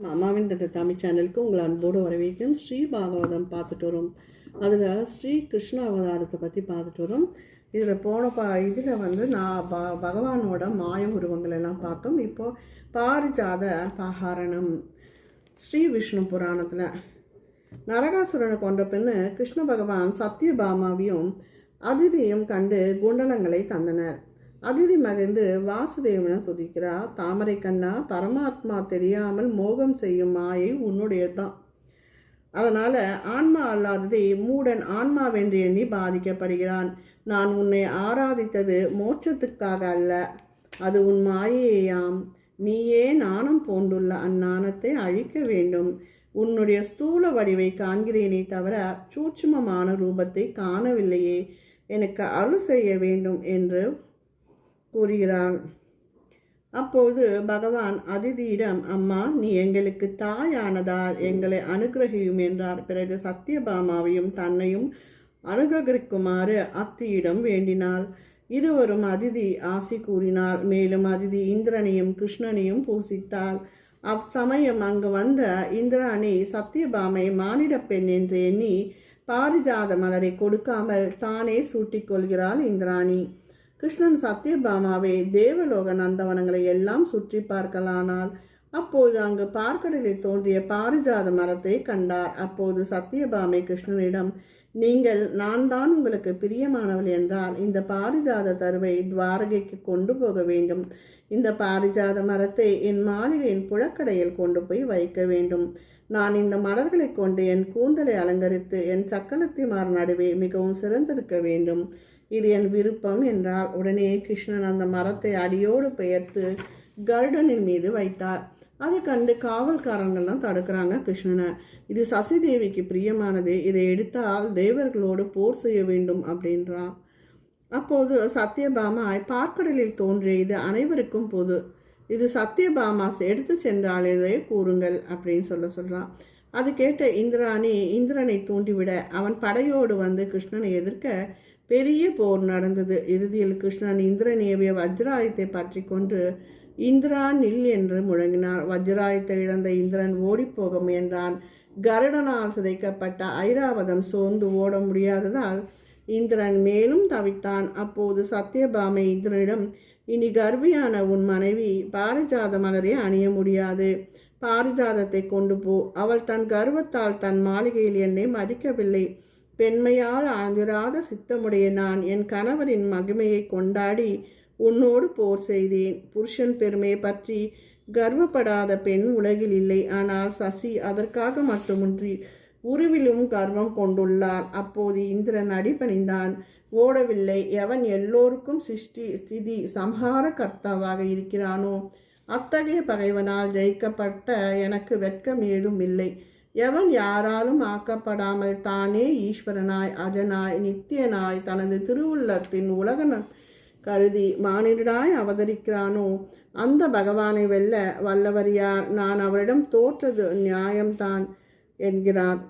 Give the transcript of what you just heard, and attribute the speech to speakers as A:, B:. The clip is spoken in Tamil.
A: அம்மாவின் தமிழ் சேனலுக்கு உங்களை அன்போடு வரவேற்கும். ஸ்ரீ பாகவதம் பார்த்துட்டு வரும். அதில் ஸ்ரீ கிருஷ்ண அவதாரத்தை பற்றி பார்த்துட்டு வரும். இதில் இதில் வந்து நான் பகவானோட மாய உருவங்கள் எல்லாம் பார்த்தோம். இப்போது பாரிஜாத பஹரணம் ஸ்ரீ விஷ்ணு புராணத்தில் நரகாசுரனை கொண்ட பின்னு கிருஷ்ண பகவான் சத்யபாமாவையும் அதிதியும் கண்டு குண்டலங்களை தந்தனர். அதிதி மகிழ்ந்து வாசுதேவனை துதிக்கிறார். தாமரை கண்ணா, பரமாத்மா தெரியாமல் மோகம் செய்யும் மாயை உன்னுடையதான். அதனால் ஆன்மா அல்லாததை மூடன் ஆன்மாவென்று எண்ணி பாதிக்கப்படுகிறான். நான் உன்னை ஆராதித்தது மோட்சத்துக்காக அல்ல, அது உன் மாயேயாம். நீயே நாணம் போன்றுள்ள அந்நாணத்தை அழிக்க வேண்டும். உன்னுடைய ஸ்தூல வடிவை காண்கிறேனே தவிர சூட்சுமமான ரூபத்தை காணவில்லையே. எனக்கு அருள் செய்ய வேண்டும் என்று கூறுகிறான். அப்போது பகவான் அதிதியிடம், அம்மா, நீ எங்களுக்கு தாயானதால் எங்களை அனுகிரகியும் என்றார். பிறகு சத்யபாமாவையும் தன்னையும் அனுகிரகிக்குமாறு அத்தியிடம் வேண்டினாள். இருவரும் அதிதி ஆசி கூறினாள். மேலும் அதிதி இந்திரனையும் கிருஷ்ணனையும் பூசித்தாள். அச்சமயம் அங்கு வந்த இந்திராணி சத்யபாமை மானிட பெண் என்று எண்ணி பாரிஜாத மலரை கொடுக்காமல் தானே சூட்டிக்கொள்கிறாள் இந்திராணி. கிருஷ்ணன் சத்யபாமாவை தேவலோக நந்தவனங்களை எல்லாம் சுற்றி பார்க்கலானாள். அப்போது அங்கு பார்க்கடலில் தோன்றிய பாரிஜாத மரத்தை கண்டார். அப்போது சத்யபாமை கிருஷ்ணனிடம், நான் தான் உங்களுக்கு பிரியமானவள் என்றால் இந்த பாரிஜாத தருவை துவாரகைக்கு கொண்டு போக வேண்டும். இந்த பாரிஜாத மரத்தை என் மாளிகையின் புழக்கடையில் கொண்டு போய் வைக்க வேண்டும். நான் இந்த மலர்களை கொண்டு என் கூந்தலை அலங்கரித்து என் சக்கலத்திமார் நடுவே மிகவும் சிறந்திருக்க வேண்டும். இது என் விருப்பம் என்றால் உடனே கிருஷ்ணன் அந்த மரத்தை அடியோடு பெயர்த்து கருடனின் மீது வைத்தார். அதை கண்டு காவல்காரங்கள்லாம் தடுக்கிறாங்க கிருஷ்ணனை. இது சசிதேவிக்கு பிரியமானது, இதை எடுத்தால் தேவர்களோடு போர் செய்ய வேண்டும் அப்படின்றான். அப்போது சத்யபாமாய் பார்க்கடலில் தோன்றிய இது அனைவருக்கும் பொது, இது சத்யபாமா எடுத்து சென்றாலே கூறுங்கள் அப்படின்னு சொல்கிறான். அது கேட்ட இந்திராணி இந்திரனை தூண்டிவிட அவன் படையோடு வந்து கிருஷ்ணனை எதிர்க்க பெரிய போர் நடந்தது. இறுதியில் கிருஷ்ணன் இந்திரன் ஏவிய வஜ்ராயத்தை பற்றி கொண்டு இந்திரா நில் என்று முழங்கினார். வஜ்ராயத்தை இழந்த இந்திரன் ஓடிப்போக முயன்றான். கருடனால் சிதைக்கப்பட்ட ஐராவதம் சோர்ந்து ஓட முடியாததால் இந்திரன் மேலும் தவித்தான். அப்போது சத்யபாமை இந்திரனிடம், இனி கர்ப்பியான உன் மனைவி பாரிஜாத மலரை அணிய முடியாது. பாரிஜாதத்தை கொண்டு போ. அவள் தன் கர்வத்தால் தன் மாளிகையில் என்னை மதிக்கவில்லை. பெண்மையால் ஆழ்ந்திராத சித்தமுடைய நான் என் கணவரின் மகிமையை கொண்டாடி உன்னோடு போர் செய்தேன். புருஷன் பெருமையை பற்றி கர்வப்படாத பெண் உலகில் இல்லை. ஆனால் சசி அதற்காக மட்டுமின்றி உருவிலும் கர்வம் கொண்டுள்ளாள். அப்போது இந்திரன் அடிபணிந்தான், ஓடவில்லை. எவன் எல்லோருக்கும் சிருஷ்டி ஸ்திதி சம்ஹார கர்த்தாவாக இருக்கிறானோ அத்தகைய பகைவனால் ஜெயிக்கப்பட்ட எனக்கு வெட்கம் ஏதும் இல்லை. எவன் யாராலும் ஆக்கப்படாமல் தானே ஈஸ்வரனாய் அஜனாய் நித்தியனாய் தனது திருவுள்ளத்தின் உலக கருதி மானிடனாய் அவதரிக்கிறானோ அந்த பகவானை வெல்ல வல்லவர் யார்? நான் அவரிடம் தோற்றது நியாயம்தான் என்கிறார்.